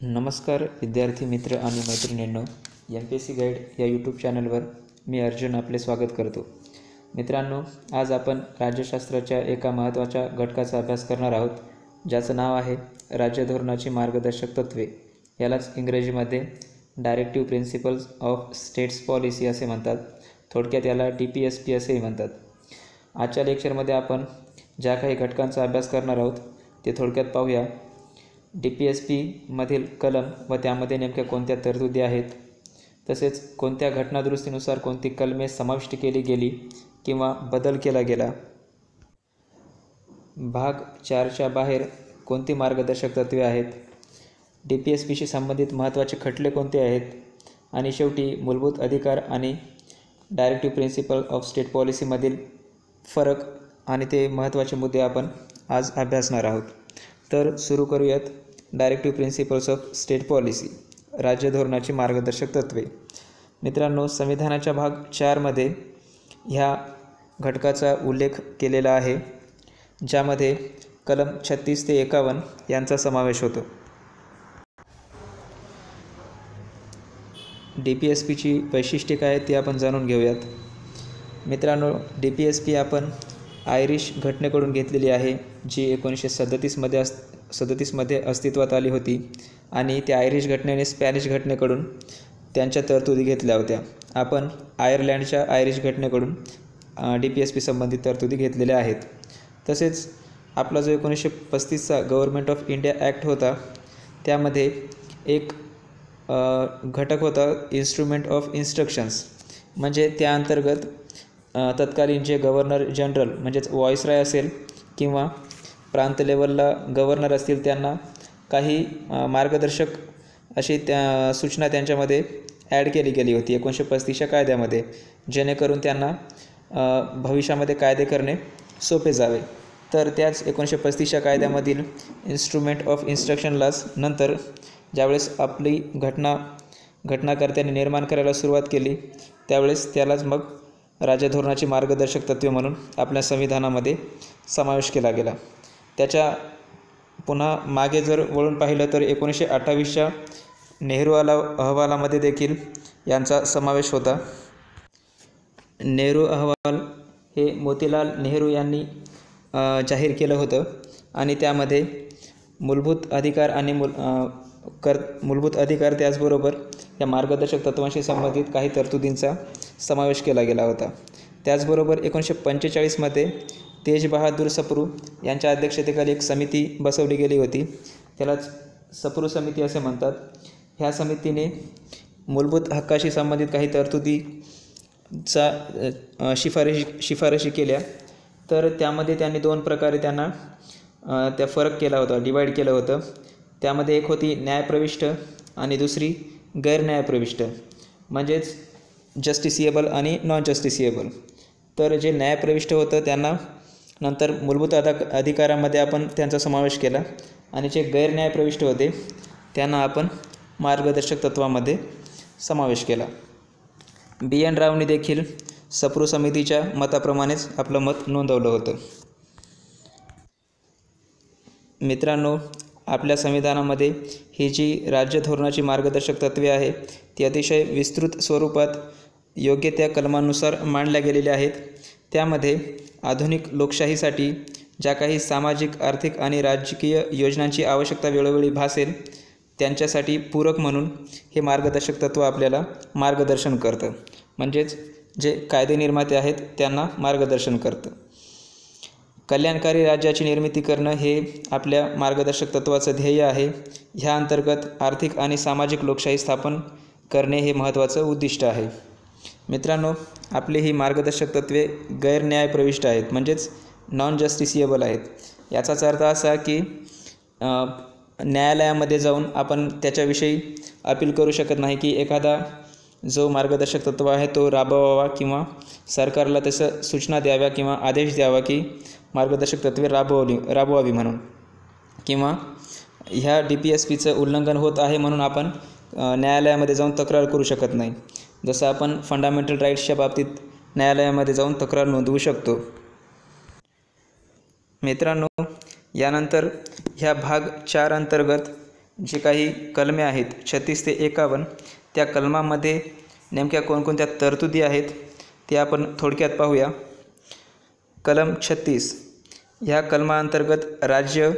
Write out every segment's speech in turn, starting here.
नमस्कार विद्यार्थी मित्र आणि मैत्रिणींनो, MPSC गाईड या यूट्यूब चॅनलवर मी अर्जुन आपले स्वागत करतो. मित्रांनो, आज आपण राज्यशास्त्राच्या एका महत्त्वाच्या घटकाचा अभ्यास करणार आहोत, ज्याचं नाव आहे राज्य धोरणाची मार्गदर्शक तत्त्वे. यालाच इंग्रजीमध्ये directive principles of states policy असे म्हणतात. थोडक्यात याला DPSP असेही म्हणतात. आजच्या लेक्चरमध्ये आपण ज्या काही घटकांचा अभ्यास करणार आहोत ते थोडक्यात पाहूया. DPSP मधील कलम व त्यामध्ये नेमक्या कोणत्या तरतुदी आहेत, तसेच कोणत्या घटनादुरुस्तीनुसार कोणती कलमे समाविष्ट केली गेली किंवा बदल केला गेला, भाग 4च्या बाहेर कोणती मार्गदर्शक तत्त्वे आहेत, DPSPशी संबंधित महत्त्वाचे खटले कोणते आहेत, आणि शेवटी मूलभूत अधिकार आणि डायरेक्टिव्ह प्रिन्सिपल ऑफ स्टेट पॉलिसीमधील फरक आणि ते महत्त्वाचे मुद्दे आपण आज अभ्यासणार आहोत. तर सुरू करूयात. Directive principles of state policy, राज्य धोरणाची मार्गदर्शक तत्त्वे. मित्रांनो, संविधानाच्या भाग 4मध्ये ह्या घटकाचा उल्लेख केलेला आहे, ज्यामध्ये कलम 36 ते 51 यांचा समावेश होतो. DPSPची वैशिष्ट्ये काय आहेत ते आपण जाणून घेऊयात. मित्रांनो, DPSP आपण आयरिश घटनेकडून घेतलेली आहे, जी 1937मध्ये अस्तित्वात आली होती, आणि त्या आयरिश घटनेने स्पॅनिश घटनेकडून त्यांच्या तरतुदी घेतल्या होत्या. आपण आयर्लंडच्या आयरिश घटनेकडून DPSP संबंधित तरतुदी घेतलेल्या आहेत. तसेच आपला जो 1935चा गव्हर्नमेंट ऑफ इंडिया ॲक्ट होता, त्यामध्ये एक घटक होता इन्स्ट्रुमेंट ऑफ इन्स्ट्रक्शन्स. म्हणजे त्या अंतर्गत तत्कालीन जे गव्हर्नर जनरल म्हणजेच व्हॉइसरॉय असेल किंवा प्रांत लेवलला गव्हर्नर असतील, त्यांना काही मार्गदर्शक अशी त्या सूचना त्यांच्यामध्ये ॲड केली गेली होती 1935च्या कायद्यामध्ये, जेणेकरून त्यांना भविष्यामध्ये कायदे करणे सोपे जावे. तर त्याच 1935च्या कायद्यामधील इन्स्ट्रुमेंट ऑफ इन्स्ट्रक्शनलाच नंतर ज्यावेळेस आपली घटनाकर्त्यांनी निर्माण करायला सुरुवात केली, त्यावेळेस त्यालाच मग राज्य धोरणाची मार्गदर्शक तत्त्वे म्हणून आपल्या संविधानामध्ये समावेश केला गेला. त्याच्या पुन्हा मागे जर वळून पाहिलं तर 1928च्या नेहरू अहवालामध्ये देखील यांचा समावेश होता. नेहरू अहवाल हे मोतीलाल नेहरू यांनी जाहीर केलं होतं, आणि त्यामध्ये मूलभूत अधिकार त्याचबरोबर या मार्गदर्शक तत्त्वांशी संबंधित काही तरतुदींचा समावेश केला गेला होता. त्याचबरोबर 1945मध्ये तेज बहादूर सप्रू यांच्या अध्यक्षतेखाली एक समिती बसवली गेली होती, त्यालाच सप्रू समिती असे म्हणतात. ह्या समितीने मूलभूत हक्काशी संबंधित काही तरतुदीचा शिफारशी केल्या. तर त्यामध्ये त्यांनी 2 प्रकारे त्यांना त्या फरक केला होता, डिवाईड केलं होतं. त्यामध्ये एक होती न्यायप्रविष्ट आणि दुसरी गैरन्यायप्रविष्ट, म्हणजेच जस्टिसिएबल आणि नॉन जस्टिसिएबल. तर जे न्यायप्रविष्ट होतं त्यांना नंतर मूलभूत अधिकारामध्ये आपण त्यांचा समावेश केला, आणि जे गैरन्यायप्रविष्ट होते त्यांना आपण मार्गदर्शक तत्त्वामध्ये समावेश केला. BN रावने देखील सप्रू समितीच्या मताप्रमाणेच आपलं मत नोंदवलं होतं. मित्रांनो, आपल्या संविधानामध्ये ही जी राज्य धोरणाची मार्गदर्शक तत्त्वे आहे ती अतिशय विस्तृत स्वरूपात योग्य त्या कलमांनुसार मांडल्या गेलेल्या आहेत. त्यामध्ये आधुनिक लोकशाहीसाठी ज्या काही सामाजिक, आर्थिक आणि राजकीय योजनांची आवश्यकता वेळोवेळी भासेल, त्यांच्यासाठी पूरक म्हणून हे मार्गदर्शक तत्त्व आपल्याला मार्गदर्शन करतं. म्हणजेच जे कायदे निर्माते आहेत त्यांना मार्गदर्शन करतं. कल्याणकारी राज्याची निर्मिती करणं हे आपल्या मार्गदर्शक तत्त्वाचं ध्येय आहे. ह्या अंतर्गत आर्थिक आणि सामाजिक लोकशाही स्थापन करणे हे महत्त्वाचं उद्दिष्ट आहे. मित्रांनो, आपली ही मार्गदर्शक तत्त्वे गैरन्यायप्रविष्ट आहेत, म्हणजेच नॉन जस्टिसिएबल आहेत. याचाच अर्थ असा की न्यायालयामध्ये जाऊन आपण त्याच्याविषयी अपील करू शकत नाही की एखादा जो मार्गदर्शक तत्त्व आहे तो राबवावा किंवा सरकारला तसं सूचना द्याव्या किंवा आदेश द्यावा की मार्गदर्शक तत्त्वे राबवावी म्हणून, किंवा ह्या DPSPचं उल्लंघन होत आहे म्हणून आपण न्यायालयामध्ये जाऊन तक्रार करू शकत नाही. जसं आपण फंडामेंटल राईट्सच्या बाबतीत न्यायालयामध्ये जाऊन तक्रार नोंदवू शकतो. मित्रांनो, यानंतर ह्या भाग 4 अंतर्गत जे काही कलमे आहेत 36 ते 51 त्या कलमामध्ये नेमक्या कोणकोणत्या तरतुदी आहेत ते आपण थोडक्यात पाहूया। कलम 36 ह्या कलमाअंतर्गत राज्य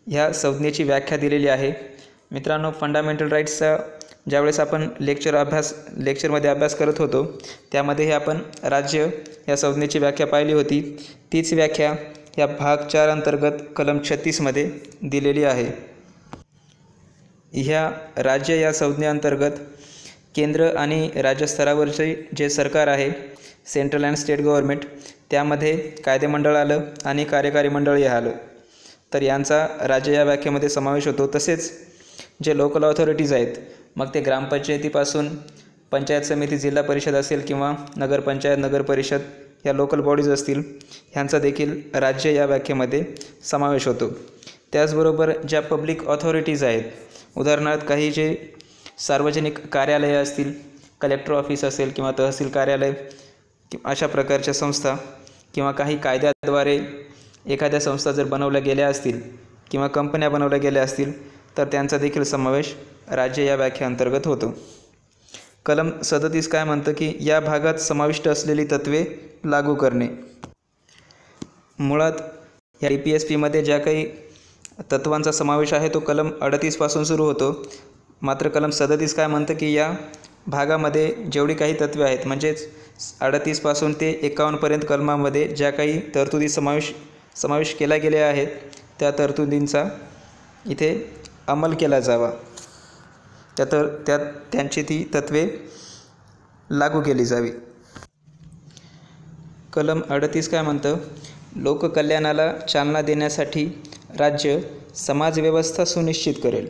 ह्या संज्ञेची व्याख्या दिलेली आहे। मित्रांनो, फंडामेंटल राईट्सचा ज्यावेळेस आपण लेक्चरमध्ये अभ्यास करत होतो त्यामध्ये आपण राज्य या संज्ञेची व्याख्या पाहिली होती। तीच व्याख्या या भाग 4 अंतर्गत कलम 36 मध्ये दिलेली आहे। ह्या राज्य या संज्ञेअंतर्गत केंद्र आणि राज्य स्तरावरचे जे सरकार आहे, सेंट्रल अँड स्टेट गव्हर्नमेंट, त्यामध्ये कायदेमंडळ आलं आणि कार्यकारी मंडळही आलं, तर यांचा राज्य या व्याख्येमध्ये समावेश होतो। तसेच जे लोकल ऑथॉरिटीज आहेत, मग ते ग्रामपंचायतीपासून पंचायत समिती, जिल्हा परिषद असेल किंवा नगरपंचायत, नगर परिषद या लोकल बॉडीज असतील, ह्यांचा देखील राज्य या व्याख्येमध्ये समावेश होतो। त्याचबरोबर ज्या पब्लिक ऑथॉरिटीज आहेत, उदाहरणार्थ काही जे सार्वजनिक कार्यालये असतील, कलेक्टर ऑफिस असेल किंवा तहसील कार्यालय, अशा प्रकारच्या संस्था किंवा काही कायद्याद्वारे एखाद्या संस्था जर बनवल्या गेल्या असतील किंवा कंपन्या बनवल्या गेल्या असतील तर त्यांचा देखील समावेश राज्य या व्याख्येअंतर्गत होतो। कलम 37 काय म्हणतं की या भागात समाविष्ट असलेली तत्त्वे लागू करणे। मुळात या DPSPमध्ये ज्या काही तत्त्वांचा समावेश आहे तो कलम 38 पासून सुरू होतो, मात्र कलम 37 काय म्हणतं की या भागामध्ये जेवढी काही तत्त्वे आहेत, म्हणजेच 38 पासून ते 51 पर्यंत कलमामध्ये ज्या काही तरतुदी समावेश केल्या गेल्या आहेत त्या तरतुदींचा इथे अंमल केला जावा, त्यांची ती तत्त्वे लागू केली जावी। कलम 38 काय म्हणतं, लोककल्याणाला चालना देण्यासाठी राज्य समाजव्यवस्था सुनिश्चित करेल।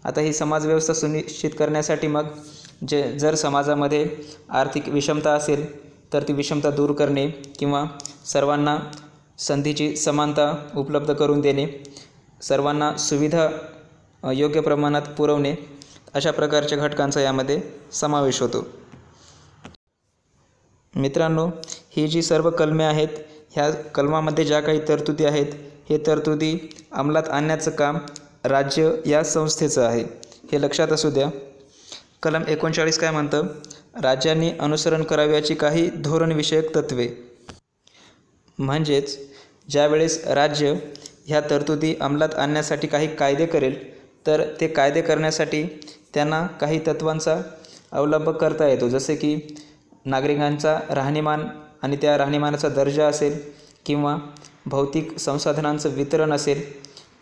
आता ही समाजव्यवस्था सुनिश्चित करण्यासाठी मग जर समाजामध्ये आर्थिक विषमता असेल तर ती विषमता दूर करणे किंवा सर्वांना संधीची समानता उपलब्ध करून देणे, सर्वांना सुविधा योग्य प्रमाणात पुरवणे, अशा प्रकारच्या घटकांचा यामध्ये समावेश होतो। मित्रांनो, ही जी सर्व कलमे आहेत, ह्या कलमामध्ये ज्या काही तरतुदी आहेत, हे तरतुदी अंमलात आणण्याचं काम राज्य या संस्थेचं आहे, हे लक्षात असू द्या। कलम 39 काय म्हणतं, राज्यांनी अनुसरण करावयाची काही धोरणविषयक तत्त्वे। म्हणजेच ज्यावेळेस राज्य ह्या तरतुदी अंमलात आणण्यासाठी काही कायदे करेल तर ते कायदे करण्यासाठी त्यांना काही तत्त्वांचा अवलंब करता येतो, जसे की नागरिकांचा राहणीमान आणि त्या राहणीमानाचा दर्जा असेल, किंवा भौतिक संसाधनांचं वितरण असेल,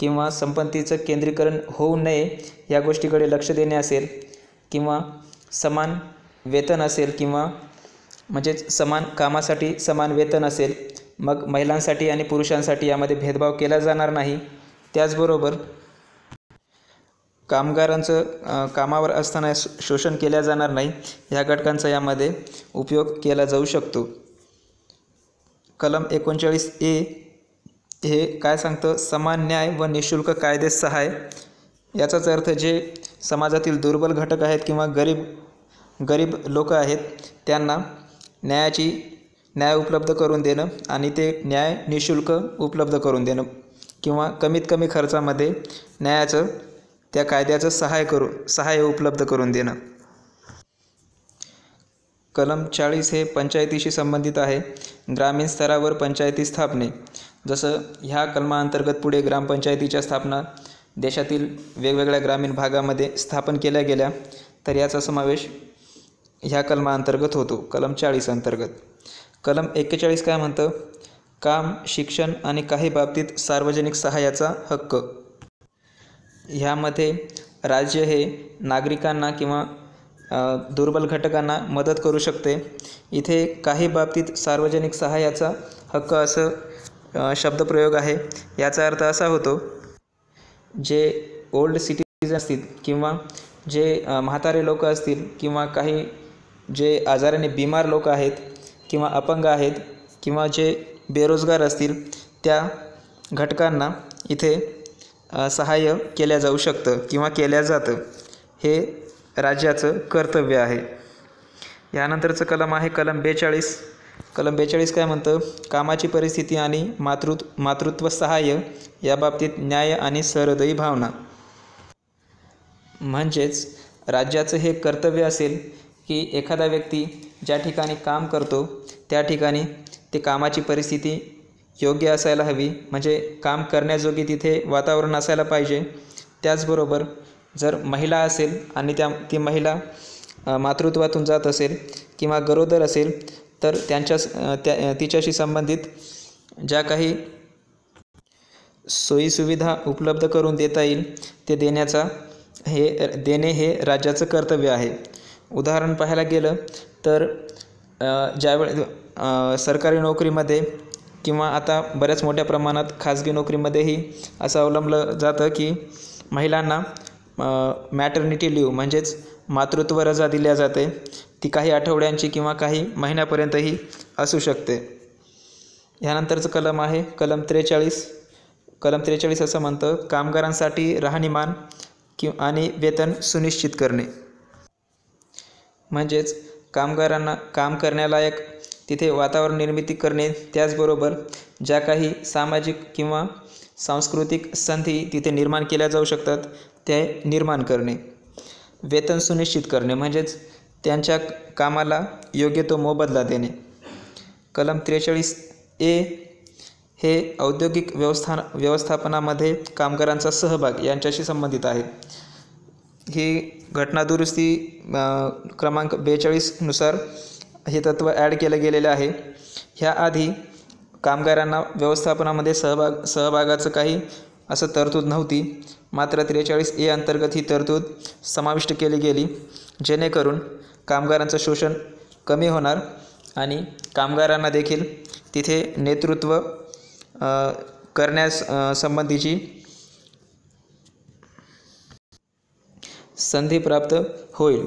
किंवा संपत्तीचं केंद्रीकरण होऊ नये या गोष्टीकडे लक्ष देणे असेल, किंवा समान वेतन असेल, किंवा म्हणजेच समान कामासाठी समान वेतन असेल, मग महिलांसाठी आणि पुरुषांसाठी यामध्ये भेदभाव केला जाणार नाही। त्याचबरोबर कामगारांचं कामावर असताना शोषण केल्या जाणार नाही, ह्या घटकांचा यामध्ये उपयोग केला जाऊ शकतो। कलम 39A हे काय सांगतं, समान न्याय व निःशुल्क कायदे सहाय्य। याचाच अर्थ जे समाजातील दुर्बल घटक आहेत किंवा गरीब लोक आहेत त्यांना न्याय उपलब्ध करून देणं आणि ते न्याय निःशुल्क उपलब्ध करून देणं किंवा कमीत कमी खर्चामध्ये न्यायाचं त्या कायद्याचं सहाय्य उपलब्ध करून देणं। कलम 40 हे पंचायतीशी संबंधित आहे, ग्रामीण स्तरावर पंचायती स्थापने। जसं ह्या कलमाअंतर्गत पुढे ग्रामपंचायतीच्या स्थापना देशातील वेगवेगळ्या ग्रामीण भागामध्ये स्थापन केल्या गेल्या, तर याचा समावेश ह्या कलमाअंतर्गत होतो, कलम 40 अंतर्गत। कलम 41 काय म्हणतं, काम, शिक्षण आणि काही बाबतीत सार्वजनिक सहाय्याचा हक्क। ह्यामध्ये राज्य हे नागरिकांना किंवा दुर्बल घटकांना मदत करू शकते। इथे काही बाबतीत सार्वजनिक सहाय्याचा हक्क असं शब्दप्रयोग आहे। याचा अर्थ असा होतो, जे ओल्ड सिटीजन असतील किंवा जे म्हातारे लोक असतील किंवा काही जे आजाराने बिमार लोक आहेत किंवा अपंग आहेत किंवा जे बेरोजगार असतील त्या घटकांना इथे सहाय्य केल्या जाऊ शकतं किंवा केल्या जातं, हे राज्याचं कर्तव्य आहे। यानंतरचं कलम आहे कलम 42। कलम 42 काय म्हणतं, कामाची परिस्थिती आणि मातृत्व सहाय्य या बाबतीत न्याय आणि सहृदयी भावना। म्हणजेच राज्याचं हे कर्तव्य असेल की एखादा व्यक्ती ज्या ठिकाणी काम करतो त्या ठिकाणी ते कामाची परिस्थिती योग्य असायला हवी, म्हणजे काम करण्याजोगी तिथे वातावरण असायला पाहिजे. त्याचबरोबर जर महिला असेल आणि ती महिला मातृत्वातून जात असेल किंवा गरोदर असेल तर तिच्याशी संबंधित ज्या काही सोयीसुविधा उपलब्ध करून देता येईल ते देणे हे राज्याचं कर्तव्य आहे. उदाहरण पाहायला गेलं तर सरकारी नोकरीमध्ये किंवा आता बऱ्याच मोठ्या प्रमाणात खाजगी नोकरीमध्येही असं अवलंबलं जातं की महिलांना मॅटर्निटी लीव म्हणजेच मातृत्व रजा दिल्या जाते. ती काही आठवड्यांची किंवा काही महिन्यापर्यंतही असू शकते. ह्यानंतरचं कलम आहे कलम 43. कलम 43 असं म्हणतं, कामगारांसाठी राहणीमान आणि वेतन सुनिश्चित करणे. म्हणजेच कामगारांना काम करण्यालायक तिथे वातावरण निर्मिती करणे, त्याचबरोबर ज्या काही सामाजिक किंवा सांस्कृतिक संधी तिथे निर्माण केल्या जाऊ शकतात ते निर्माण करणे. वेतन सुनिश्चित करणे म्हणजेच त्यांच्या कामाला योग्य तो मोबदला देणे. कलम 43A हे औद्योगिक व्यवस्थापनामध्ये कामगारांचा सहभाग यांच्याशी संबंधित आहे. ही घटना दुरुस्ती क्रमांक 42 नुसार हे तत्त्व ॲड केलं गेलेलं आहे. ह्याआधी कामगारांना व्यवस्थापनामध्ये सहभागाचं काही असं तरतूद नव्हती. मात्र 43A अंतर्गत ही तरतूद समाविष्ट केली गेली, जेणेकरून कामगारांचं शोषण कमी होणार आणि कामगारांना देखील तिथे नेतृत्व करण्यास संबंधीची संधी प्राप्त होईल.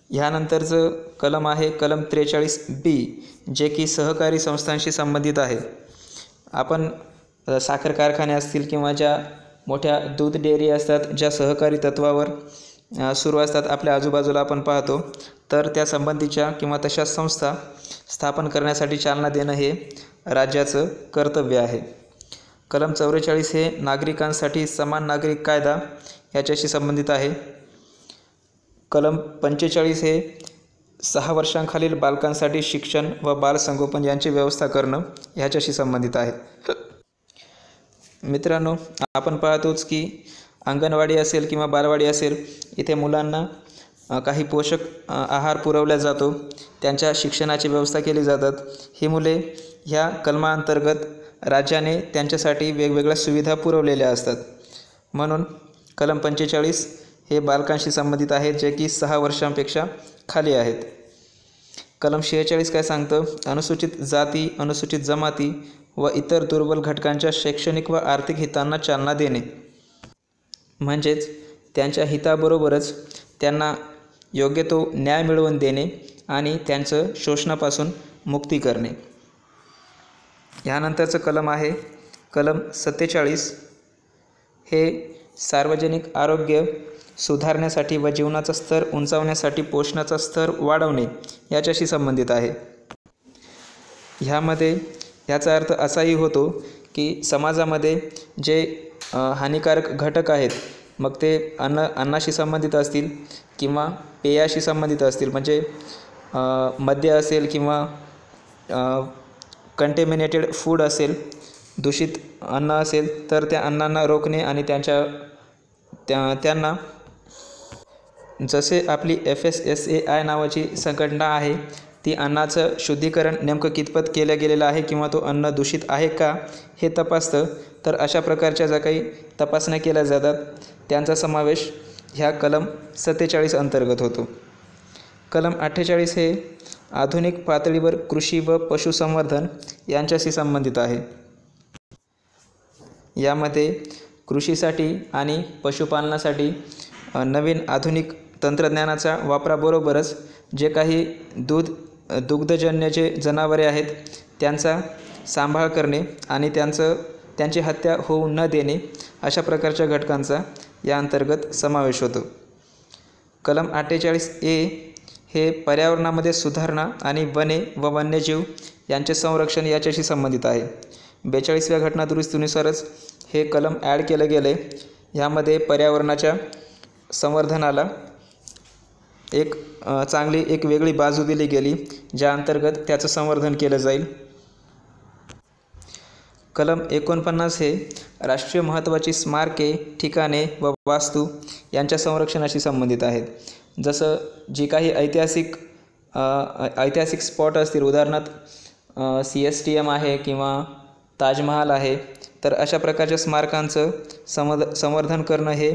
ह्यानंतरचं कलम आहे कलम 43B, जे की सहकारी संस्थांशी संबंधित आहे. आपण साखर कारखाने असतील किंवा ज्या मोठ्या दूध डेअरी असतात ज्या सहकारी तत्वावर सुरू असतात आपल्या आजूबाजूला आपण पाहतो, तर त्या संबंधीच्या किंवा तशा संस्था स्थापन करण्यासाठी चालना देणं हे राज्याचं कर्तव्य आहे. कलम 44 हे नागरिकांसाठी समान नागरिक कायदा ह्याच्याशी संबंधित आहे. कलम 45 हे 6 वर्षांखालील बालकांसाठी शिक्षण व बालसंगोपन यांची व्यवस्था करणं ह्याच्याशी संबंधित आहे. मित्रांनो, आपण पाहतोच की अंगणवाडी असेल किंवा बालवाडी असेल, इथे मुलांना काही पोषक आहार पुरवला जातो, त्यांच्या शिक्षणाची व्यवस्था केली जातात. ही मुले ह्या कलमाअंतर्गत राज्याने त्यांच्यासाठी वेगवेगळ्या सुविधा पुरवलेल्या असतात. म्हणून कलम 45 हे बालकांशी संबंधित आहेत, जे की 6 वर्षांपेक्षा खाली आहेत. कलम 46 काय सांगतं, अनुसूचित जाती, अनुसूचित जमाती व इतर दुर्बल घटकांच्या शैक्षणिक व आर्थिक हितांना चालना देणे. म्हणजेच त्यांच्या हिताबरोबरच त्यांना योग्य तो न्याय मिळवून देणे आणि त्यांचं शोषणापासून मुक्ती करणे. ह्यानंतरचं कलम आहे कलम 47. हे सार्वजनिक आरोग्य सुधारण्यासाठी व जीवनाचा स्तर उंचावण्यासाठी पोषणाचा स्तर वाढवणे याच्याशी संबंधित आहे. ह्यामध्ये याचा अर्थ असाही होतो की समाजामध्ये जे हानिकारक घटक आहेत, मग ते अन्नाशी संबंधित असतील किंवा पेयाशी संबंधित असतील, म्हणजे मद्य असेल किंवा कंटेमिनेटेड फूड असेल, दूषित अन्न असेल, तर त्या अन्नांना रोखणे आणि त्यांना जसे आपली FSSAI नावाची संघटना आहे, ती अन्नाचं शुद्धीकरण नेमकं कितपत केलं गेलेलं आहे किंवा तो अन्न दूषित आहे का हे तपासतं. तर अशा प्रकारच्या ज्या काही तपासण्या केल्या जातात त्यांचा समावेश ह्या कलम 47 अंतर्गत होतो. कलम 48 हे आधुनिक पातळीवर कृषी व पशुसंवर्धन यांच्याशी संबंधित आहे. यामध्ये कृषीसाठी आणि पशुपालनासाठी नवीन आधुनिक तंत्रज्ञानाच्या वापराबरोबरच जे काही दुग्धजन्य जे जनावरे आहेत त्यांचा सांभाळ करणे आणि त्यांची हत्या होऊ न देणे अशा प्रकारच्या घटकांचा या अंतर्गत समावेश होतो. कलम 48A हे पर्यावरणामध्ये सुधारणा आणि वने व वन्यजीव यांचे संरक्षण याच्याशी संबंधित आहे. 42व्या घटना दुरुस्तीनुसारच हे कलम ॲड केलं गेलं आहे. ह्यामध्ये पर्यावरणाच्या संवर्धनाला एक चांगली एक वेगळी बाजू दिली गेली, ज्या अंतर्गत त्याचं संवर्धन केलं जाईल. कलम 49 हे राष्ट्रीय महत्त्वाची स्मारके, ठिकाणे व वास्तू यांच्या संरक्षणाशी संबंधित आहेत. जसं जी काही ऐतिहासिक स्पॉट असतील, उदाहरणार्थ CSTM आहे किंवा ताजमहाल आहे, तर अशा प्रकारच्या स्मारकांचं संवर्धन करणं हे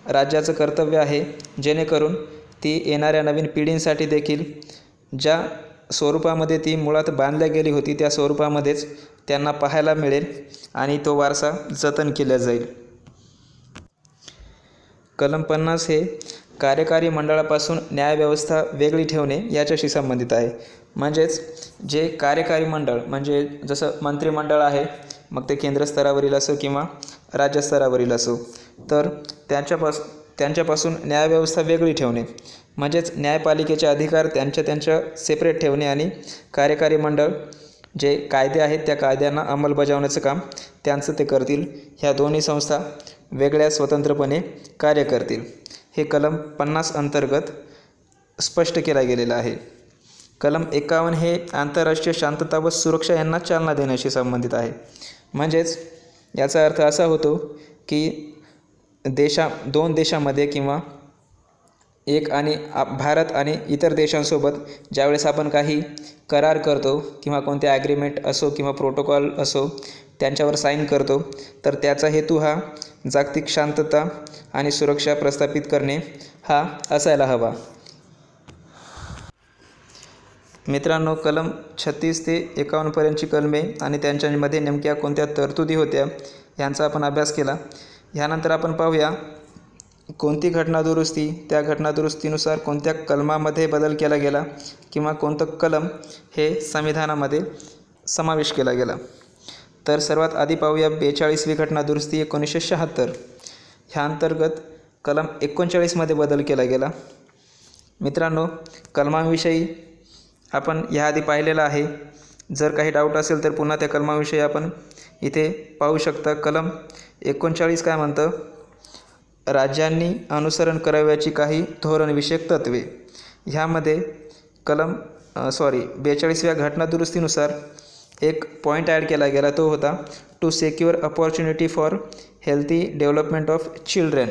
राज्याचं कर्तव्य आहे, जेणेकरून ती येणाऱ्या नवीन पिढींसाठी देखील ज्या स्वरूपामध्ये ती मुळात बांधल्या गेली होती त्या स्वरूपामध्येच त्यांना पाहायला मिळेल आणि तो वारसा जतन केला जाईल. कलम 50 हे कार्यकारी मंडळापासून न्यायव्यवस्था वेगळी ठेवणे याच्याशी संबंधित आहे. म्हणजेच जे कार्यकारी मंडळ म्हणजे जसं मंत्रिमंडळ आहे, मग ते केंद्र स्तरावरील असो किंवा राज्य स्तरावरील असो, तर त्यांच्यापासून न्यायव्यवस्था वेगळी ठेवणे म्हणजेच न्यायपालिकेचे अधिकार त्यांच्या सेपरेट ठेवणे आणि कार्यकारी मंडळ जे कायदे आहेत त्या कायद्यांना अंमलबजावण्याचं काम त्यांचं ते करतील. ह्या दोन्ही संस्था वेगळ्या स्वतंत्रपणे कार्य करतील. हे कलम 50 अंतर्गत स्पष्ट केला गेलेलं आहे. कलम 51 हे आंतरराष्ट्रीय शांतता व सुरक्षा यांना चालना देण्याशी संबंधित आहे. म्हणजेच याचा अर्थ असा होतो की दोन देशामध्ये किंवा भारत आणि इतर देशांसोबत ज्यावेळेस आपण काही करार करतो किंवा कोणते ॲग्रीमेंट असो किंवा प्रोटोकॉल असो त्यांच्यावर साईन करतो, तर त्याचा हेतू हा जागतिक शांतता आणि सुरक्षा प्रस्थापित करणे हा असायला हवा. मित्रांनो, कलम 36 ते 51पर्यंतची कलमे आणि त्यांच्यामध्ये नेमक्या कोणत्या तरतुदी होत्या यांचा आपण अभ्यास केला. ह्यानंतर आपण पाहूया कोणती घटनादुरुस्ती, त्या घटनादुरुस्तीनुसार कोणत्या कलमामध्ये बदल केला गेला किंवा कोणतं कलम हे संविधानामध्ये समावेश केला गेला. तर सर्वात आधी पाहूया 42वी घटनादुरुस्ती 1976. ह्या अंतर्गत कलम 39मध्ये बदल केला गेला. मित्रांनो, कलमांविषयी आपण याआधी पाहिलेलं आहे. जर काही डाऊट असेल तर पुन्हा त्या कलमाविषयी आपण इथे पाहू शकता. कलम 39 काय म्हणतं? राज्यांनी अनुसरण करावयाची काही धोरणविषयक तत्त्वे. ह्यामध्ये 42व्या घटनादुरुस्तीनुसार एक पॉईंट ॲड केला गेला, तो होता to secure opportunity for healthy development of children.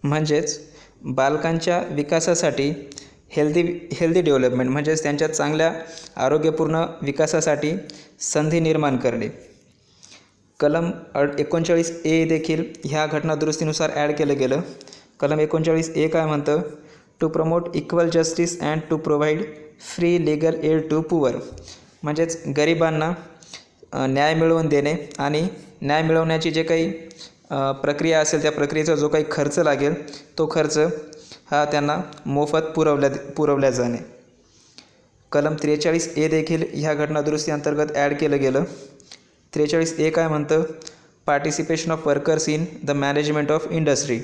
म्हणजेच बालकांच्या विकासासाठी हेल्दी डेव्हलपमेंट म्हणजेच त्यांच्या चांगल्या आरोग्यपूर्ण विकासासाठी संधी निर्माण करणे. कलम 39A देखील ह्या घटनादुरुस्तीनुसार ॲड केलं गेलं. कलम 39A काय म्हणतं? To promote equal justice and to provide free legal aid to poor. म्हणजेच गरिबांना न्याय मिळवून देणे आणि न्याय मिळवण्याची जे काही प्रक्रिया असेल त्या प्रक्रियेचा जो काही खर्च लागेल तो खर्च हा त्यांना मोफत पुरवल्या जाणे. कलम 43A देखील ह्या घटनादुरुस्ती अंतर्गत ॲड केलं गेलं. 43A काय म्हणतं? Participation of workers in the management of industry.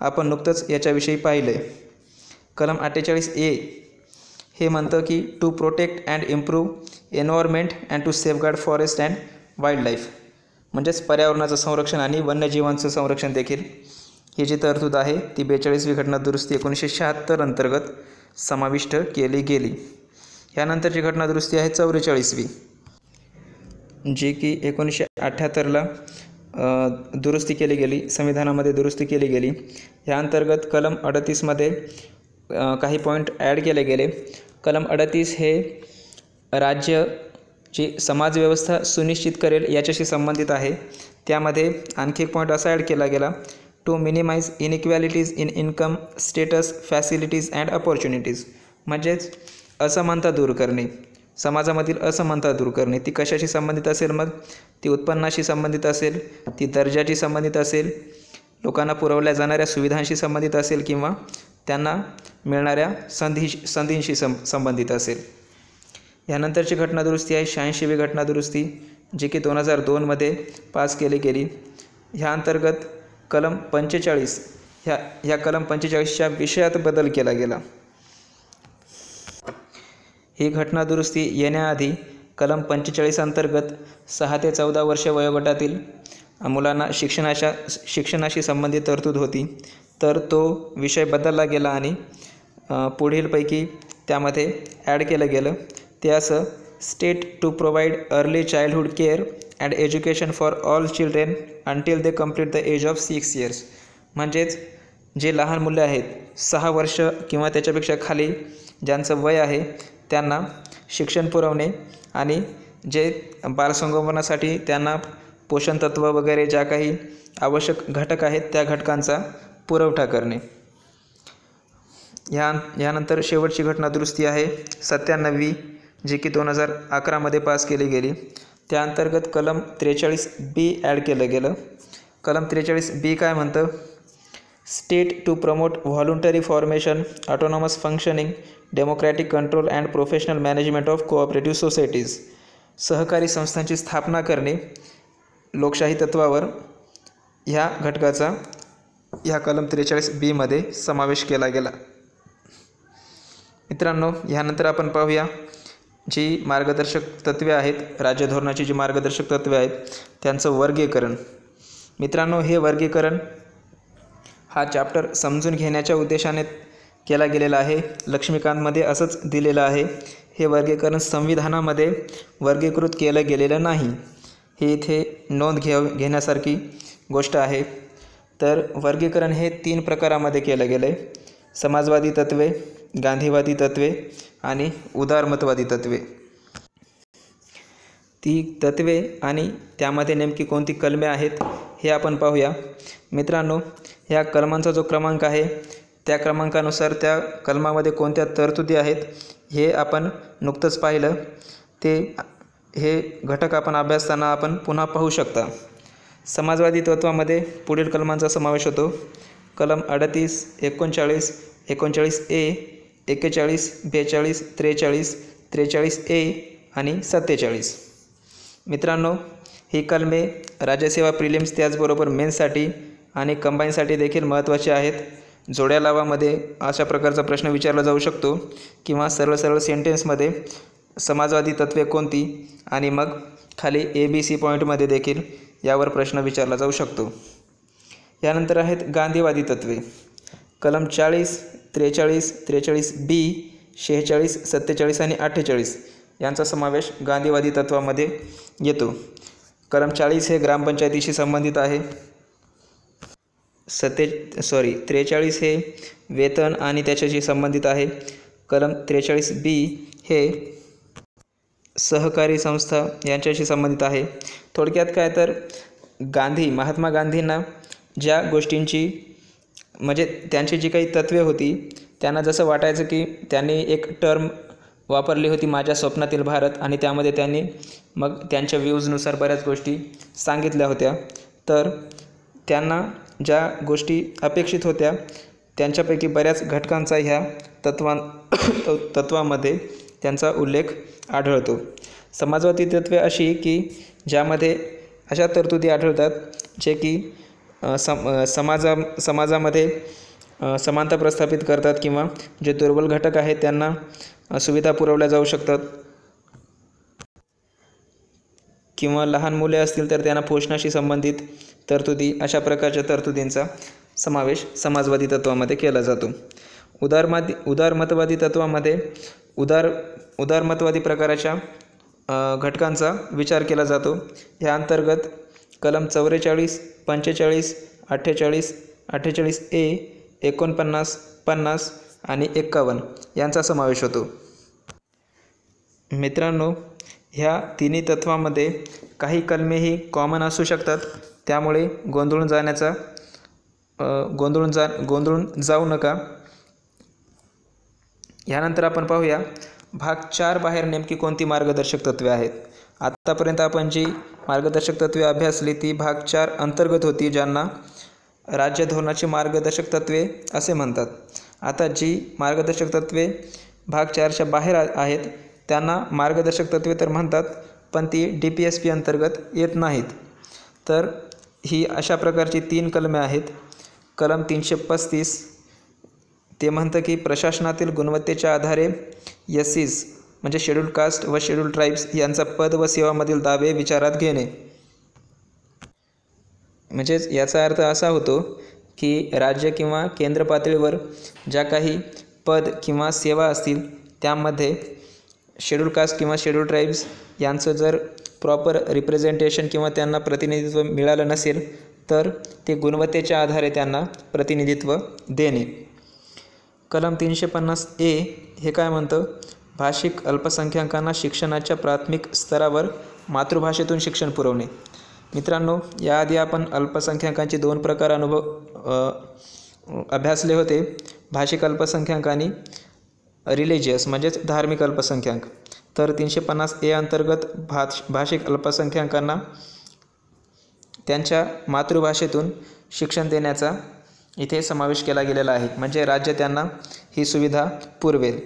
आपण नुकतंच याच्याविषयी पाहिलं आहे. कलम 48A हे म्हणतं की to protect and improve environment and to safeguard forest and wild life. म्हणजेच पर्यावरणाचं संरक्षण आणि वन्यजीवांचं संरक्षण देखील ही जी तरतूद आहे ती 42वी घटनादुरुस्ती 1976 अंतर्गत समाविष्ट केली गेली. यानंतरची घटनादुरुस्ती आहे 44वी, जी की 1978ला दुरुस्ती केली गेली, संविधानामध्ये दुरुस्ती केली गेली. ह्या अंतर्गत कलम 38मध्ये काही पॉईंट ॲड केले गेले. कलम 38 हे राज्याची समाजव्यवस्था सुनिश्चित करेल याच्याशी संबंधित आहे. त्यामध्ये आणखी एक पॉईंट असा ॲड केला गेला to minimize inequalities in income, status, facilities and opportunities. म्हणजेच असमानता दूर करणे, समाजामधील असमानता दूर करणे. ती कशाशी संबंधित असेल? मग ती उत्पन्नाशी संबंधित असेल, ती दर्जाशी संबंधित असेल, लोकांना पुरवल्या जाणाऱ्या सुविधांशी संबंधित असेल किंवा त्यांना मिळणाऱ्या संधींशी संबंधित असेल. यानंतरची घटनादुरुस्ती आहे 86वी घटनादुरुस्ती, जी की 2002मध्ये पास केली गेली. ह्या अंतर्गत कलम 45 ह्या कलम 45च्या विषयात बदल केला गेला. ही घटनादुरुस्ती येण्याआधी कलम 45 अंतर्गत 6 ते 14 वर्ष वयोगटातील मुलांना शिक्षणाशी संबंधित तरतूद होती. तर तो विषय बदलला गेला आणि पुढीलपैकी त्यामध्ये ॲड केलं गेलं ते असं, state to provide early childhood care and education for all children until they complete the age of 6 years. म्हणजेच जे लहान मुले आहेत 6 वर्ष किंवा त्याच्यापेक्षा खाली ज्यांचं वय आहे त्यांना शिक्षण पुरवणे आणि जे बालसंगोपनासाठी त्यांना पोषण तत्व वगैरे ज्या काही आवश्यक घटक आहेत त्या घटकांचा पुरवठा करणे. यानंतर शेवटची घटना दुरुस्ती आहे 97वी, जी की 2011मध्ये पास केली गेली. त्या अंतर्गत कलम 43B ॲड केलं गेलं. कलम 43B काय म्हणतं, state to promote voluntary formation, autonomous functioning, democratic control and professional management of cooperative societies. सहकारी संस्थांची स्थापना करणे लोकशाही तत्वावर ह्या घटकाचा ह्या कलम 43B मध्ये समावेश केला गेला. मित्रांनो, ह्यानंतर आपण पाहूया जी मार्गदर्शक तत्त्वे आहेत, राज्य धोरणाची जी मार्गदर्शक तत्त्वे आहेत त्यांचं वर्गीकरण. मित्रांनो, हे वर्गीकरण हा चॅप्टर समजून घेण्याच्या उद्देशाने केला गेलेला आहे. लक्ष्मीकांतमध्ये असंच दिलेलं आहे. हे वर्गीकरण संविधानामध्ये वर्गीकृत केलं गेलेलं नाही. हे इथे नोंद घेण्यासारखी गोष्ट आहे. तर वर्गीकरण हे 3 प्रकारामध्ये केलं गेलं आहे, समाजवादी तत्त्वे, गांधीवादी तत्त्वे आणि उदारमतवादी तत्त्वे. ती तत्त्वे आणि त्यामध्ये नेमकी कोणती कलमे आहेत हे आपण पाहूया. मित्रांनो, ह्या कलमांचा जो क्रमांक आहे त्या क्रमांकानुसार त्या कलमामध्ये कोणत्या तरतुदी आहेत हे आपण नुकतंच पाहिलं. हे घटक आपण अभ्यासताना आपण पुन्हा पाहू शकता. समाजवादी तत्त्वामध्ये पुढील कलमांचा समावेश होतो. कलम 38, 39, 39A, 41, 42, 43, 43A आणि 47. मित्रांनो, ही कलमे राज्यसेवा प्रिलिम्स त्याचबरोबर मेन्ससाठी आणि कंबाईनसाठी देखील महत्त्वाची आहेत. जोड्या लावामध्ये अशा प्रकारचा प्रश्न विचारला जाऊ शकतो किंवा सरळ सेंटेन्समध्ये समाजवादी तत्त्वे कोणती आणि मग खाली ABC पॉईंटमध्ये देखील यावर प्रश्न विचारला जाऊ शकतो. यानंतर आहेत गांधीवादी तत्त्वे. कलम 40, 43, 43B, 46, 47 आणि 48 यांचा समावेश गांधीवादी तत्त्वामध्ये येतो. कलम 40 हे ग्रामपंचायतीशी संबंधित आहे. 43 हे वेतन आणि त्याच्याशी संबंधित आहे. कलम 43B हे सहकारी संस्था यांच्याशी संबंधित आहे. थोडक्यात काय तर महात्मा गांधींना ज्या गोष्टींची म्हणजे त्यांची जी काही तत्त्वे होती त्यांना जसं वाटायचं की त्यांनी एक टर्म वापरली होती, माझ्या स्वप्नातील भारत, आणि त्यामध्ये त्यांनी मग त्यांच्या व्ह्यूजनुसार बऱ्याच गोष्टी सांगितल्या होत्या. तर त्यांना ज्या गोष्टी अपेक्षित होत्या त्यांच्यापैकी बऱ्याच घटकांचा ह्या तत्वामध्ये त्यांचा उल्लेख आढळतो. समाजवादी तत्त्वे अशी की ज्यामध्ये अशा तरतुदी आढळतात जे की समाजामध्ये समानता प्रस्थापित करतात किंवा जे दुर्बल घटक आहेत त्यांना सुविधा पुरवल्या जाऊ शकतात किंवा लहान मुले असतील तर त्यांना पोषणाशी संबंधित तरतुदी, अशा प्रकारच्या तरतुदींचा समावेश समाजवादी तत्त्वामध्ये केला जातो. उदारमतवादी तत्त्वामध्ये उदारमतवादी प्रकाराच्या घटकांचा विचार केला जातो. या अंतर्गत कलम 44, 45, 48, 48A, 49, 50 आणि 51 यांचा समावेश होतो. मित्रांनो, ह्या तिन्ही तत्त्वामध्ये काही कलमेही कॉमन असू शकतात, त्यामुळे गोंधळून जाऊ नका. यानंतर आपण पाहूया भाग 4 बाहेर नेमकी कोणती मार्गदर्शक तत्त्वे आहेत. आत्तापर्यंत आपण जी मार्गदर्शक तत्त्वे अभ्यासली ती भाग 4 अंतर्गत होती, ज्यांना राज्य धोरणाची मार्गदर्शक तत्त्वे असे म्हणतात. आता जी मार्गदर्शक तत्त्वे भाग 4च्या बाहेर आहेत त्यांना मार्गदर्शक तत्त्वे तर म्हणतात, पण ती DPSP अंतर्गत येत नाहीत. तर ही अशा प्रकारची 3 कलमे आहेत. कलम 335 ते म्हणतं की प्रशासनातील गुणवत्तेच्या आधारे SCs म्हणजे शेड्यूल्ड कास्ट व शेड्यूल्ड ट्राईब्स यांचा पद व सेवामधील दावे विचारात घेणे. म्हणजेच याचा अर्थ असा होतो की राज्य किंवा केंद्र पातळीवर ज्या काही पद किंवा सेवा असतील त्यामध्ये शेड्यूल कास्ट किंवा शेड्यूल ट्राईब्स यांचं जर प्रॉपर रिप्रेझेंटेशन किंवा त्यांना प्रतिनिधित्व मिळालं नसेल तर ते गुणवत्तेच्या आधारे त्यांना प्रतिनिधित्व देणे. कलम 350A हे काय म्हणतं, भाषिक अल्पसंख्याकांना शिक्षणाच्या प्राथमिक स्तरावर मातृभाषेतून शिक्षण पुरवणे. मित्रांनो, याआधी आपण अल्पसंख्याकांचे 2 प्रकार अभ्यासले होते, भाषिक अल्पसंख्याक आणि रिलिजियस म्हणजेच धार्मिक अल्पसंख्याक. तर 350A अंतर्गत भाषिक अल्पसंख्याकांना त्यांच्या मातृभाषेतून शिक्षण देण्याचा इथे समावेश केला गेलेला आहे, म्हणजे राज्य त्यांना ही सुविधा पुरवेल.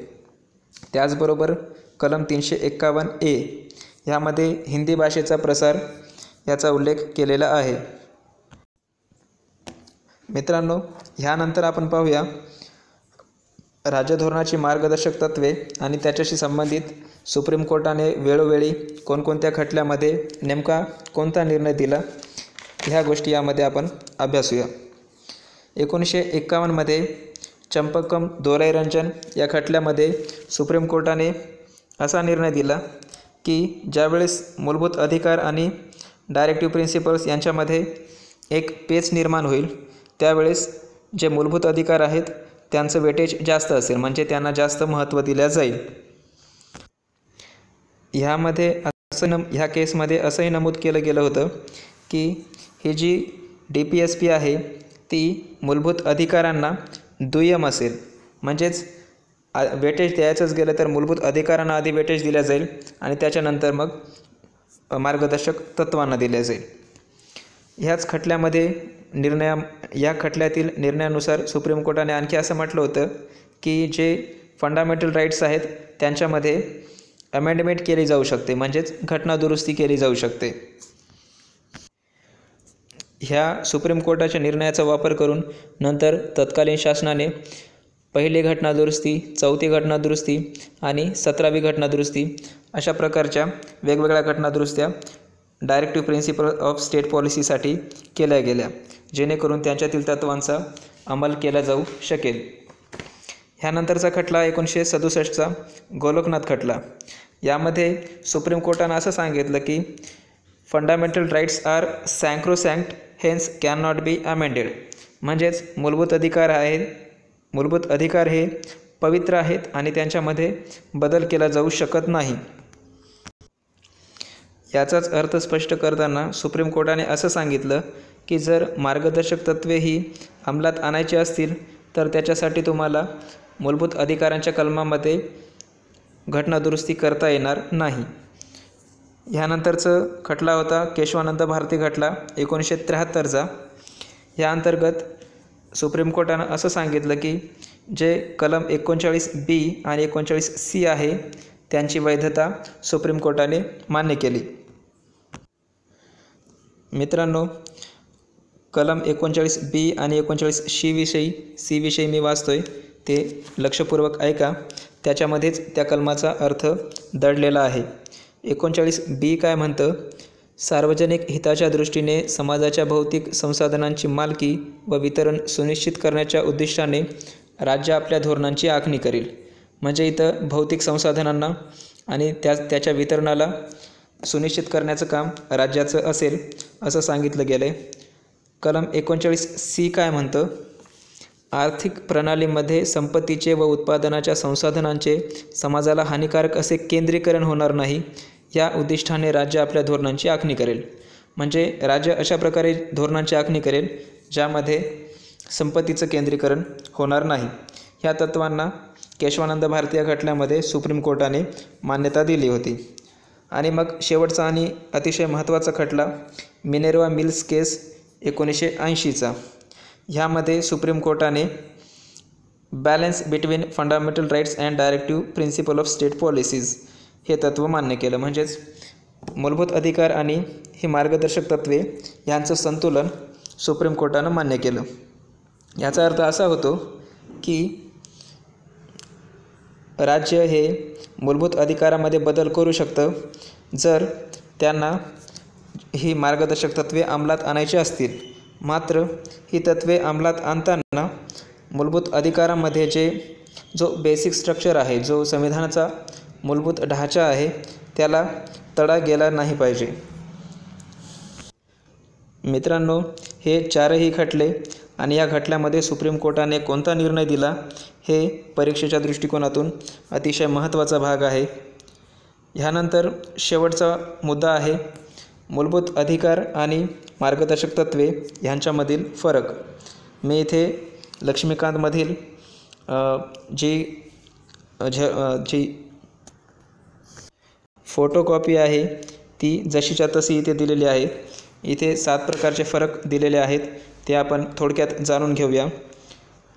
त्याचबरोबर कलम 351A ह्यामध्ये हिंदी भाषेचा प्रसार याचा उल्लेख केलेला आहे. मित्रांनो, ह्यानंतर आपण पाहूया राज्यधोरणाची मार्गदर्शक तत्त्वे आणि त्याच्याशी संबंधित सुप्रीम कोर्टाने वेळोवेळी कोणकोणत्या खटल्यामध्ये नेमका कोणता निर्णय दिला ह्या गोष्टी यामध्ये आपण अभ्यासूया. 1951मध्ये चंपकम दोराईरंजन या खटल्यामध्ये सुप्रीम कोर्टाने असा निर्णय दिला की ज्यावेळेस मूलभूत अधिकार आणि डायरेक्टिव्ह प्रिन्सिपल्स यांच्यामध्ये एक पेच निर्माण होईल त्यावेळेस जे मूलभूत अधिकार आहेत त्यांचं वेटेज जास्त असेल, म्हणजे त्यांना जास्त महत्त्व दिले जाईल. ह्या केसमध्ये असंही नमूद केलं गेलं होतं की ही जी DPSP आहे ती मूलभूत अधिकारांना दुय्यम असेल, म्हणजेच वेटेज द्यायचंच गेलं तर मूलभूत अधिकारांना आधी वेटेज दिल्या जाईल आणि त्याच्यानंतर मग मार्गदर्शक तत्त्वांना दिल्या जाईल. ह्याच खटल्यामध्ये या खटल्यातील निर्णयानुसार सुप्रीम कोर्टाने आणखी असं म्हटलं होतं की जे फंडामेंटल राईट्स आहेत त्यांच्यामध्ये अमेंडमेंट केली जाऊ शकते, म्हणजेच घटनादुरुस्ती केली जाऊ शकते. ह्या सुप्रीम कोर्टाच्या निर्णयाचा वापर करून नंतर तत्कालीन शासनाने पहिली घटनादुरुस्ती, चौथी घटनादुरुस्ती आणि 17वी घटनादुरुस्ती अशा प्रकारच्या वेगवेगळ्या घटनादुरुस्त्या डायरेक्टिव्ह प्रिन्सिपल ऑफ स्टेट पॉलिसीसाठी केल्या गेल्या, जेणेकरून त्यांच्यातील तत्त्वांचा अंमल केला जाऊ शकेल. ह्यानंतरचा खटला 1967चा गोलोकनाथ खटला. यामध्ये सुप्रीम कोर्टानं असं सांगितलं की fundamental rights are sacrosanct hence can not be amended, म्हणजेच मूलभूत अधिकार हे पवित्र आहेत आणि त्यांच्यामध्ये बदल केला जाऊ शकत नाही. याचाच अर्थ स्पष्ट करताना सुप्रीम कोर्टाने असं सांगितलं की जर मार्गदर्शक तत्त्वे ही अंमलात आणायची असतील तर त्याच्यासाठी तुम्हाला मूलभूत अधिकारांच्या कलमामध्ये घटनादुरुस्ती करता येणार नाही. ह्यानंतरचं खटला होता केशवानंद भारती खटला 1973चा. ह्या अंतर्गत सुप्रीम कोर्टानं असं सांगितलं की जे कलम 39B आणि 39C आहे त्यांची वैधता सुप्रीम कोर्टाने मान्य केली. मित्रांनो, कलम 39B आणि 39C विषयी मी वाचतोय ते लक्षपूर्वक ऐका, त्याच्यामध्येच त्या कलमाचा अर्थ दडलेला आहे. 39B काय म्हणतं, सार्वजनिक हिताच्या दृष्टीने समाजाच्या भौतिक संसाधनांची मालकी व वितरण सुनिश्चित करण्याच्या उद्दिष्टाने राज्य आपल्या धोरणांची आखणी करेल. म्हणजे इथं भौतिक संसाधनांना आणि त्याच्या वितरणाला सुनिश्चित करण्याचं काम राज्याचं असेल असं सांगितलं गेलं आहे. कलम 39C काय म्हणतं, आर्थिक प्रणालीमध्ये संपत्तीचे व उत्पादनाच्या संसाधनांचे समाजाला हानिकारक असे केंद्रीकरण होणार नाही या उद्दिष्टाने राज्य आपल्या धोरणांची आखणी करेल. म्हणजे राज्य अशा प्रकारे धोरणांची आखणी करेल ज्यामध्ये संपत्तीचं केंद्रीकरण होणार नाही. ह्या तत्त्वांना केशवानंद भारती खटल्यामध्ये सुप्रीम कोर्टाने मान्यता दिली होती. आणि मग शेवटचा आणि अतिशय महत्त्वाचा खटला मिनेर्वा मिल्स केस 1980चा. ह्यामध्ये सुप्रीम कोर्टाने balance between fundamental rights and directive principle of state policies हे तत्त्व मान्य केलं. म्हणजेच मूलभूत अधिकार आणि ही मार्गदर्शक तत्त्वे यांचं संतुलन सुप्रीम कोर्टानं मान्य केलं. याचा अर्थ असा होतो की राज्य हे मूलभूत अधिकारामध्ये बदल करू शकतं जर त्यांना ही मार्गदर्शक तत्त्वे अंमलात आणायची असतील. मात्र ही तत्त्वे अंमलात आणताना मूलभूत अधिकारांमध्ये जो बेसिक स्ट्रक्चर आहे, जो संविधानाचा मूलभूत ढाचा आहे, त्याला तडा गेला नाही पाहिजे. मित्रांनो, हे चारही खटले आणि या खटल्यामध्ये सुप्रीम कोर्टाने कोणता निर्णय दिला हे परीक्षेच्या दृष्टिकोनातून अतिशय महत्त्वाचा भाग आहे. ह्यानंतर शेवटचा मुद्दा आहे मूलभूत अधिकार आणि मार्गदर्शक तत्त्वे यांच्यामधील फरक. मी इथे लक्ष्मीकांतमधील जी फोटोकॉपी आहे ती जशीच्या तशी इथे दिलेली आहे. इथे 7 प्रकारचे फरक दिलेले आहेत, ते आपण थोडक्यात जाणून घेऊया.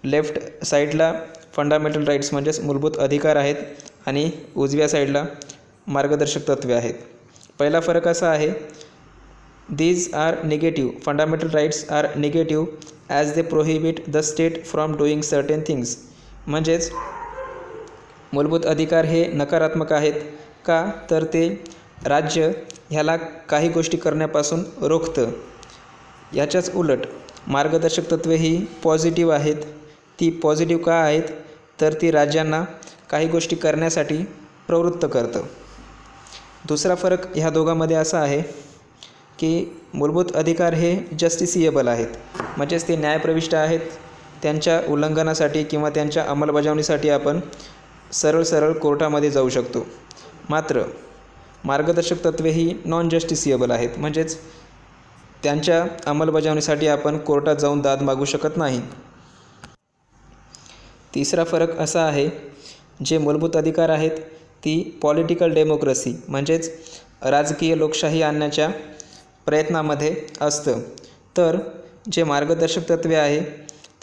लेफ्ट साईडला फंडामेंटल राईट्स म्हणजेच मूलभूत अधिकार आहेत आणि उजव्या साईडला मार्गदर्शक तत्त्वे आहेत. पहिला फरक असा आहे, these are negative. Fundamental rights are negative as they prohibit the state from doing certain things. म्हणजेच मूलभूत अधिकार हे नकारात्मक आहेत का, तर ते राज्य ह्याला काही गोष्टी करण्यापासून रोखतं. याच्याच उलट मार्गदर्शक तत्त्वे ही पॉझिटिव्ह आहेत. ती पॉझिटिव्ह का आहेत, तर ती राज्यांना काही गोष्टी करण्यासाठी प्रवृत्त करतं. दुसरा फरक ह्या दोघांमध्ये असा आहे की मूलभूत अधिकार हे जस्टिसिएबल आहेत, म्हणजेच ते न्यायप्रविष्ट आहेत. त्यांच्या उल्लंघनासाठी किंवा त्यांच्या अंमलबजावणीसाठी आपण सरळ कोर्टामध्ये जाऊ शकतो. मात्र मार्गदर्शक तत्त्वे ही नॉन जस्टिसिएबल आहेत, म्हणजेच त्यांच्या अंमलबजावणीसाठी आपण कोर्टात जाऊन दाद मागू शकत नाही. तिसरा फरक असा आहे, जे मूलभूत अधिकार आहेत ती पॉलिटिकल डेमोक्रेसी म्हणजेच राजकीय लोकशाही आणण्याच्या प्रयत्नामध्ये असतं, तर जे मार्गदर्शक तत्त्वे आहे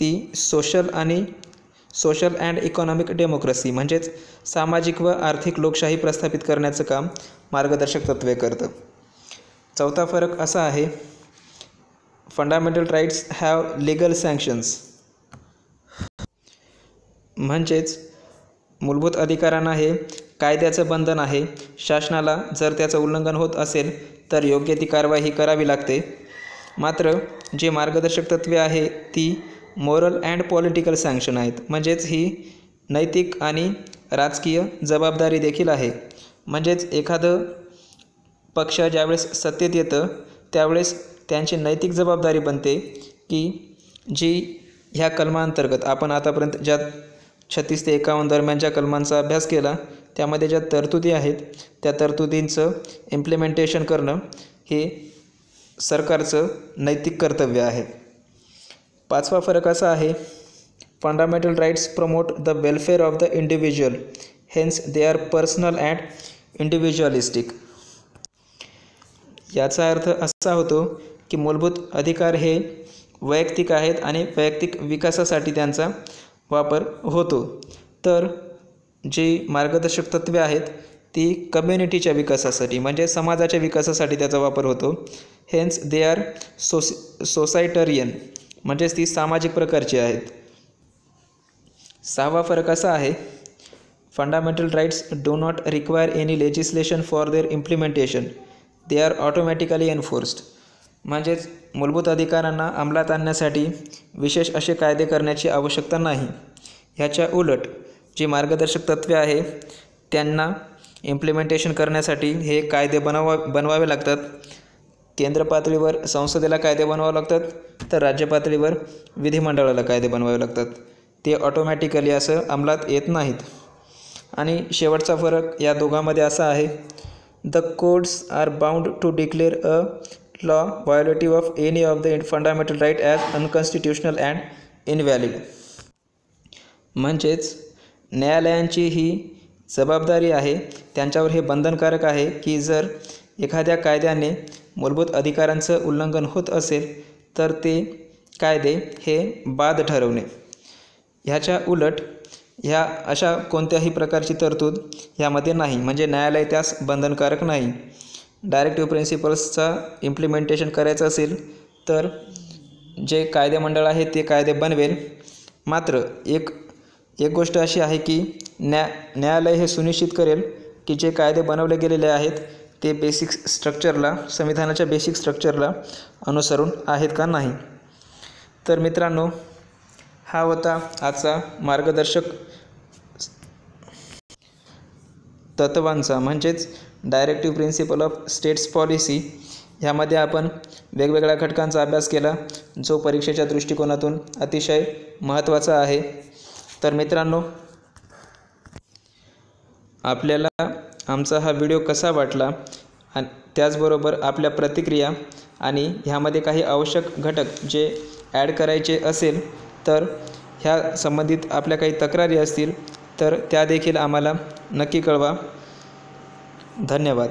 ती सोशल अँड इकॉनॉमिक डेमोक्रेसी म्हणजेच सामाजिक व आर्थिक लोकशाही प्रस्थापित करण्याचं काम मार्गदर्शक तत्त्वे करतं. चौथा फरक असा आहे, fundamental rights have legal sanctions. म्हणजेच मूलभूत अधिकारांना हे कायद्याचं बंधन आहे. शासनाला जर त्याचं उल्लंघन होत असेल तर योग्य ती कारवाई ही करावी लागते. मात्र जे मार्गदर्शक तत्त्वे आहे ती मोरल अँड पॉलिटिकल सँक्शन आहेत, म्हणजेच ही नैतिक आणि राजकीय जबाबदारी देखील आहे. म्हणजेच एखादं पक्ष ज्यावेळेस सत्तेत येतं त्यावेळेस त्यांची नैतिक जबाबदारी बनते की जी ह्या कलमांतर्गत आपण आतापर्यंत ज्या 36 ते 51 दरम्यानच्या कलमांचा अभ्यास केला त्यामध्ये ज्या तरतुदी आहेत त्या तरतुदींचं इम्प्लिमेंटेशन करणं हे सरकारचं नैतिक कर्तव्य आहे. पाचवा फरक असा आहे, fundamental rights promote the welfare of the individual, hence they are personal and individualistic. याचा अर्थ असा होतो की मूलभूत अधिकार हे वैयक्तिक आहेत आणि वैयक्तिक विकासासाठी त्यांचा वापर होतो, तर जी मार्गदर्शक तत्त्वे आहेत ती कम्युनिटीच्या विकासासाठी म्हणजे समाजाच्या विकासासाठी त्याचा वापर होतो. हेन्स दे आर सोसायटरियन म्हणजेच ती सामाजिक प्रकारची आहेत. सहावा फरक असा आहे, fundamental rights do not require any legislation for their implementation, they are automatically enforced. म्हणजेच मूलभूत अधिकारांना अंमलात आणण्यासाठी विशेष असे कायदे करण्याची आवश्यकता नाही. ह्याच्या उलट जी मार्गदर्शक तत्त्वे आहे त्यांना इम्प्लिमेंटेशन करण्यासाठी हे कायदे बनवावे लागतात. केंद्र पातळीवर संसदेला कायदे बनवावे लागतात, तर राज्य पातळीवर विधिमंडळाला कायदे बनवावे लागतात. ते ऑटोमॅटिकली असं अंमलात येत नाहीत. आणि शेवटचा फरक या दोघांमध्ये असा आहे, the courts are bound to declare a law violative of any of the fundamental right as unconstitutional and invalid. म्हणजेच न्यायालयांची ही जबाबदारी आहे, त्यांच्यावर हे बंधनकारक आहे की जर एखाद्या कायद्याने मूलभूत अधिकारांचं उल्लंघन होत असेल तर ते कायदे हे बाद ठरवणे. ह्याच्या उलट ह्या अशा कोणत्याही प्रकारची तरतूद ह्यामध्ये नाही, म्हणजे न्यायालय त्यास बंधनकारक नाही. डायरेक्टिव्ह प्रिन्सिपल्सचा इम्प्लिमेंटेशन करायचं असेल तर जे कायदेमंडळ आहे ते कायदे बनवेल. मात्र एक गोष्ट अशी आहे की न्यायालय हे सुनिश्चित करेल की जे कायदे बनवले गेलेले आहेत ते बेसिक स्ट्रक्चरला, संविधानाच्या बेसिक स्ट्रक्चरला अनुसरून आहेत का नाही. तर मित्रांनो, हा होता आजचा मार्गदर्शक तत्वांचा म्हणजेच directive principle of states policy. ह्यामध्ये आपण वेगवेगळ्या घटकांचा अभ्यास केला, जो परीक्षेच्या दृष्टिकोनातून अतिशय महत्त्वाचा आहे. तर मित्रांनो, आपल्याला आमचा हा व्हिडिओ कसा वाटला आणि त्याचबरोबर आपल्या प्रतिक्रिया आणि ह्यामध्ये काही आवश्यक घटक जे ॲड करायचे असेल तर ह्या संबंधित आपल्या काही तक्रारी असतील तर त्या देखील आम्हाला नक्की कळवा. धन्यवाद.